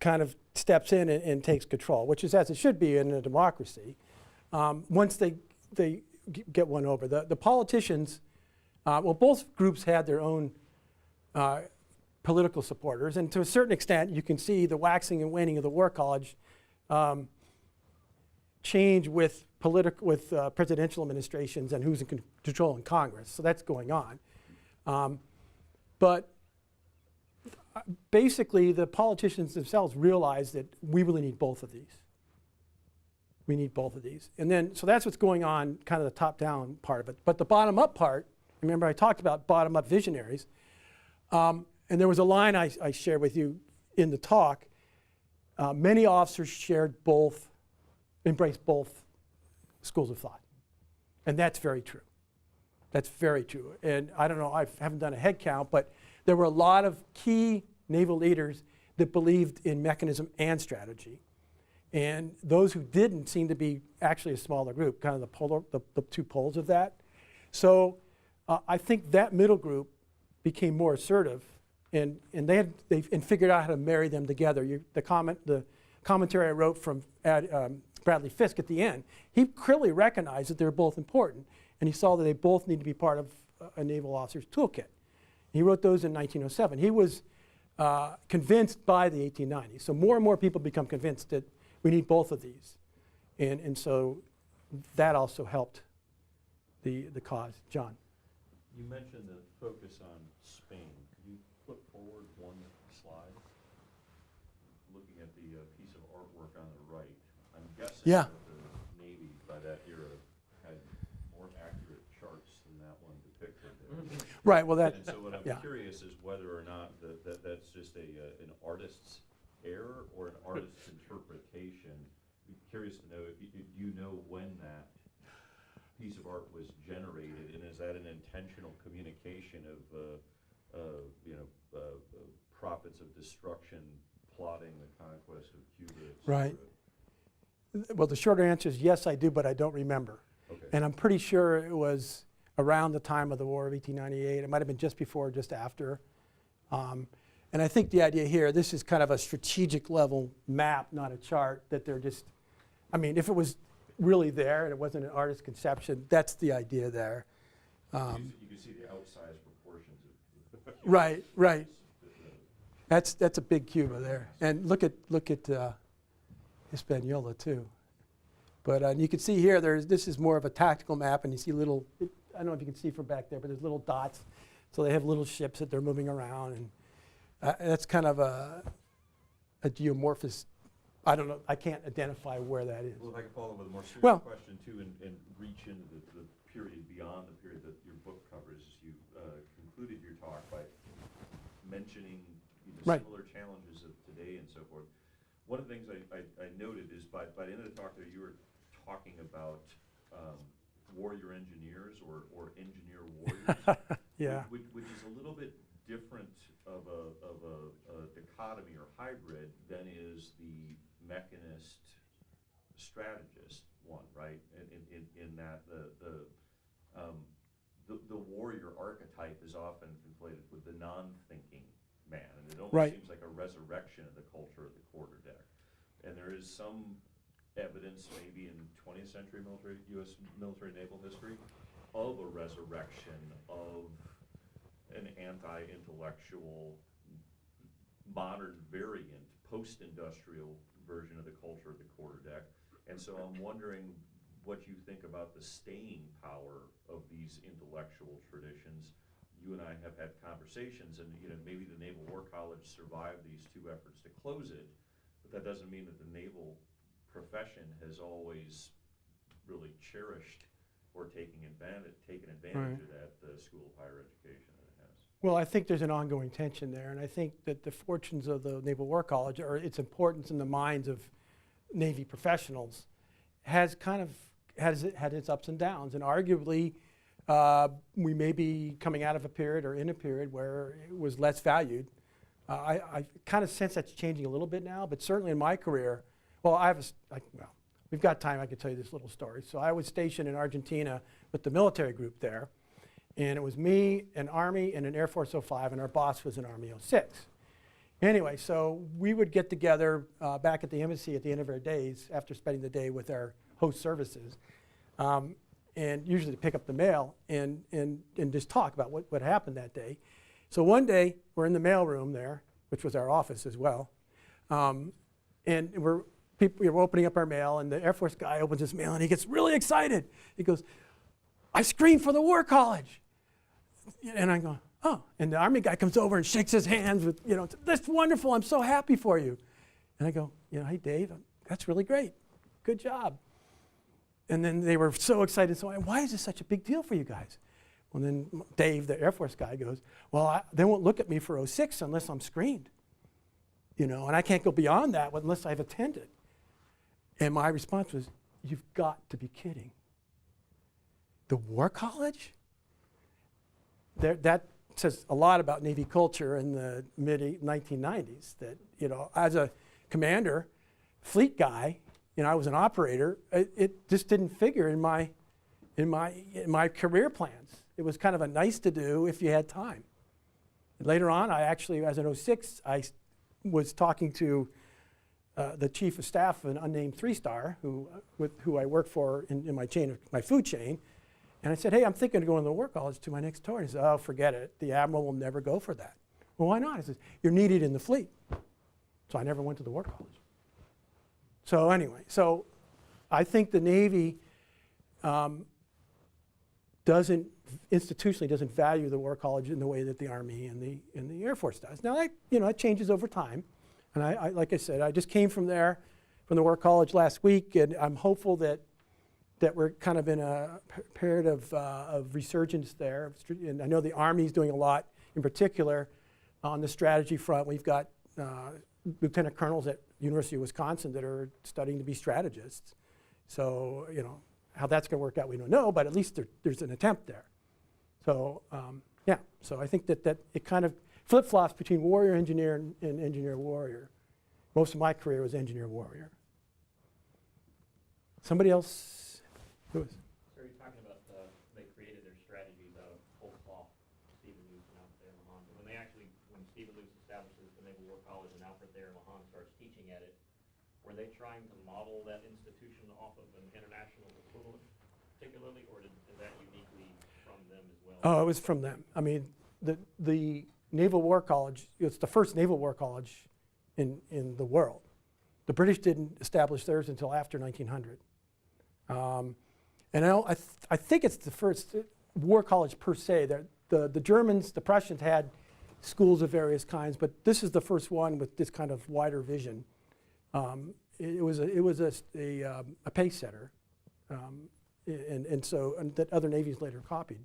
kind of steps in and takes control, which is as it should be in a democracy. Once they get one over. The politicians, both groups had their own political supporters, and to a certain extent, you can see the waxing and waning of the War College change with presidential administrations and who's in control in Congress. So that's going on. But basically, the politicians themselves realize that we really need both of these. We need both of these. And then, so that's what's going on, kind of the top-down part of it. But the bottom-up part, remember I talked about bottom-up visionaries, and there was a line I shared with you in the talk. Many officers embraced both schools of thought. And that's very true. That's very true. And I don't know, I haven't done a head count, but there were a lot of key naval leaders that believed in mechanism and strategy. And those who didn't seemed to be actually a smaller group, kind of the 2 poles of that. So I think that middle group became more assertive, and they figured out how to marry them together. The commentary I wrote from Bradley Fisk at the end, he clearly recognized that they're both important, and he saw that they both need to be part of a naval officer's toolkit. He wrote those in 1907. He was convinced by the 1890s. So more and more people become convinced that we need both of these. And so that also helped the cause. John. You mentioned the focus on Spain. Could you flip forward one slide? Looking at the piece of artwork on the right, I'm guessing Yeah. that the Navy by that era had more accurate charts than that one depicted there. Right, well that, And so what I'm yeah. curious is whether or not that's just an artist's error or an artist's interpretation. I'm curious to know if you know when that piece of art was generated, and is that an intentional communication of prophets of destruction plotting the conquest of Cuba? et Right. cetera? Well, the shorter answer is yes, I do, but I don't remember. Okay. And I'm pretty sure it was around the time of the War of 1898. It might have been just before or just after. And I think the idea here, this is kind of a strategic level map, not a chart, that they're just, I mean, if it was really there and it wasn't an artist's conception, that's the idea there. You can see the outsized proportions of Right, right. That's a big Cuba there. And look at Hispaniola too. But you can see here, this is more of a tactical map, and you see little, I don't know if you can see from back there, but there's little dots. So they have little ships that they're moving around, and that's kind of a geomorphous, I don't know, I can't identify where that is. Well, if I could follow with a more serious Well- question too, and reach into the period beyond the period that your book covers, you concluded your talk by mentioning Right. similar challenges of today and so forth. One of the things I noted is by the end of the talk there, you were talking about warrior engineers or engineer warriors, Yeah. which is a little bit different of a dichotomy or hybrid than is the mechanist strategist one, right? In that the warrior archetype is often conflated with the non-thinking man, and it almost Right. seems like a resurrection of the culture of the quarterdeck. And there is some evidence, maybe in 20th century U.S. military naval history, of a resurrection of an anti-intellectual, modern variant, post-industrial version of the culture of the quarterdeck. And so I'm wondering what you think about the staying power of these intellectual traditions. You and I have had conversations, and maybe the Naval War College survived these two efforts to close it, but that doesn't mean that the naval profession has always really cherished or taken advantage of that school of higher education that it has. Well, I think there's an ongoing tension there, and I think that the fortunes of the Naval War College, or its importance in the minds of Navy professionals, has had its ups and downs, and arguably we may be coming out of a period or in a period where it was less valued. I kind of sense that's changing a little bit now, but certainly in my career, well, we've got time, I could tell you this little story. So I was stationed in Argentina with the military group there, and it was me, an Army, and an Air Force 05, and our boss was an Army 06. Anyway, so we would get together back at the embassy at the end of our days after spending the day with our host services, and usually to pick up the mail and just talk about what happened that day. So one day, we're in the mail room there, which was our office as well, and we're opening up our mail, and the Air Force guy opens his mail, and he gets really excited. He goes, "I screened for the War College." And I go, "Oh." And the Army guy comes over and shakes his hands with, "That's wonderful, I'm so happy for you." And I go, "Hey, Dave, that's really great. Good job." And then they were so excited. So why is this such a big deal for you guys? Well, then Dave, the Air Force guy, goes, "Well, they won't look at me for 06 unless I'm screened. And I can't go beyond that unless I've attended." And my response was, "You've got to be kidding. The War College?" That says a lot about Navy culture in the mid-1990s, that, as a commander, fleet guy, I was an operator, it just didn't figure in my career plans. It was kind of a nice to do if you had time. And later on, I actually, as an 06, I was talking to the chief of staff of an unnamed 3-star who I work for in my food chain, And I said, hey, I'm thinking of going to the War College to my next tour. And he said, oh, forget it. The Admiral will never go for that. Well, why not? He says, you're needed in the fleet. So I never went to the War College. So anyway, so I think the Navy institutionally doesn't value the War College in the way that the Army and the Air Force does. Now, that changes over time. And I like I said, I just came from there, from the War College last week, and I'm hopeful that we're kind of in a period of resurgence there. And I know the Army's doing a lot, in particular, on the strategy front. We've got lieutenant colonels at University of Wisconsin that are studying to be strategists. So, how that's going to work out, we don't know, but at least there's an attempt there. So, yeah, so I think that it kind of flip-flops between warrior engineer and engineer warrior. Most of my career was engineer warrior. Somebody else? Who is? So you're talking about they created their strategies out of whole cloth, Stephen Luce and Alfred Thayer Mahan. But when Stephen Luce establishes the Naval War College and Alfred Thayer Mahan starts teaching at it, were they trying to model that institution off of an international equivalent particularly, or is that uniquely from them as well? Oh, it was from them. I mean, the Naval War College, it's the first Naval War College in the world. The British didn't establish theirs until after 1900. And I think it's the first war college per se. The Germans, the Prussians had schools of various kinds, but this is the first one with this kind of wider vision. It was a pace setter, and that other navies later copied.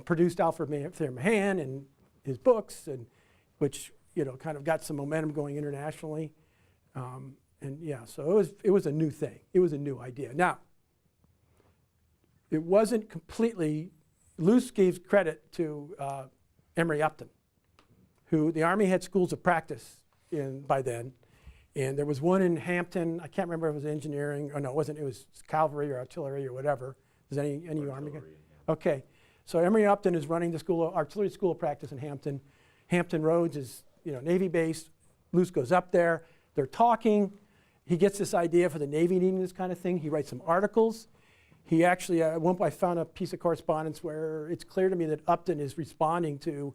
Produced Alfred Thayer Mahan and his books, and which kind of got some momentum going internationally. And yeah, so it was a new thing. It was a new idea. Now, it wasn't completely. Luce gave credit to Emory Upton, who the Army had schools of practice by then. And there was one in Hampton. I can't remember if it was engineering. Oh, no, it wasn't. It was cavalry or artillery or whatever. Is any Army? Okay. So Emory Upton is running the artillery school of practice in Hampton. Hampton Roads is Navy base. Luce goes up there. They're talking. He gets this idea for the Navy needing this kind of thing. He writes some articles. He actually, at one point I found a piece of correspondence where it's clear to me that Upton is responding to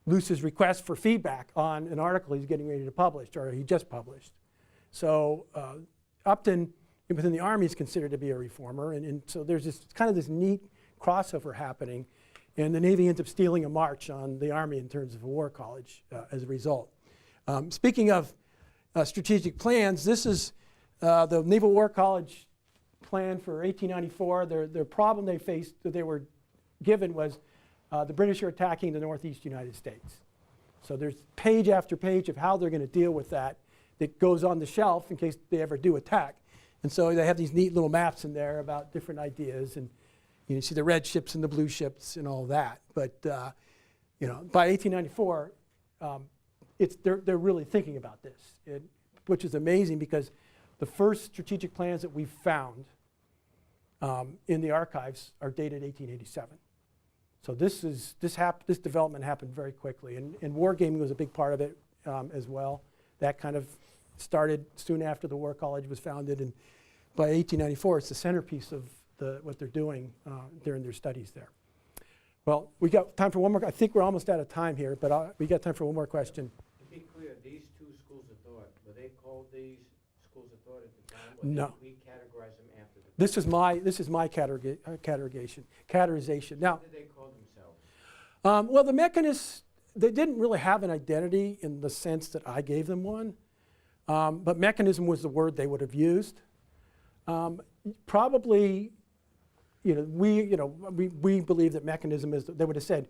Luce's request for feedback on an article he's getting ready to publish, or he just published. So Upton, within the Army, is considered to be a reformer, and so there's this neat crossover happening, and the Navy ends up stealing a march on the Army in terms of a war college as a result. Speaking of strategic plans, this is the Naval War College plan for 1894. The problem they faced, that they were given, was the British are attacking the northeast United States. So there's page after page of how they're going to deal with that goes on the shelf in case they ever do attack. And so they have these neat little maps in there about different ideas, and you see the red ships and the blue ships and all that. But by 1894, they're really thinking about this, which is amazing because the first strategic plans that we've found in the archives are dated 1887. So this development happened very quickly, and wargaming was a big part of it as well. That kind of started soon after the War College was founded, and by 1894, it's the centerpiece of what they're doing during their studies there. Well, we got time for one more. I think we're almost out of time here, but we got time for one more question. To be clear, these two schools of thought, were they called these schools of thought at the time? Or No. did we categorize them after the This is my categorization. Now, what did they call themselves? well, the mechanists, they didn't really have an identity in the sense that I gave them one, but mechanism was the word they would have used. Probably, we believe that mechanism is. They would have said,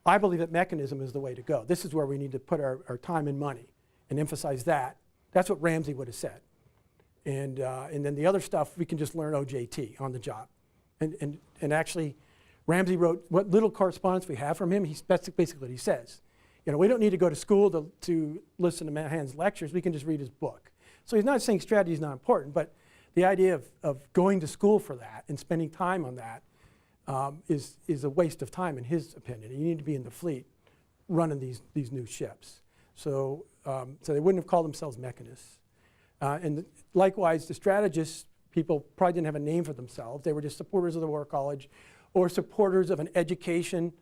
I believe that mechanism is the way to go. This is where we need to put our time and money, and emphasize that. That's what Ramsey would have said. And then the other stuff we can just learn OJT on the job. And actually, Ramsey wrote what little correspondence we have from him. That's basically what he says. We don't need to go to school to listen to Mahan's lectures. We can just read his book. So he's not saying strategy is not important, but the idea of going to school for that and spending time on that is a waste of time in his opinion. You need to be in the fleet running these new ships. So they wouldn't have called themselves mechanists. And likewise, the strategists, people probably didn't have a name for themselves. They were just supporters of the War College or supporters of an education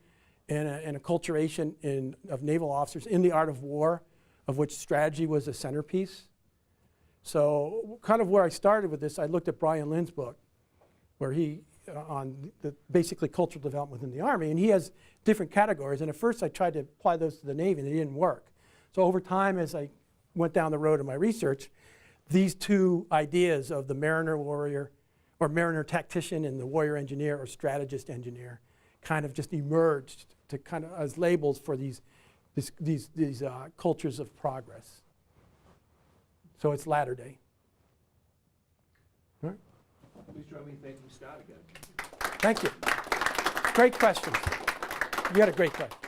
and an acculturation of naval officers in the art of war, of which strategy was a centerpiece. So kind of where I started with this, I looked at Brian Lynn's book, where he, on basically cultural development within the Army, and he has different categories. And at first I tried to apply those to the Navy, and they didn't work. So over time, as I went down the road of my research, these two ideas of the mariner warrior, or mariner tactician, and the warrior engineer or strategist engineer kind of just emerged to kind of as labels for these cultures of progress. So it's latter day. All right. Please join me in thanking Scott again. Thank you. Great question. You had a great question.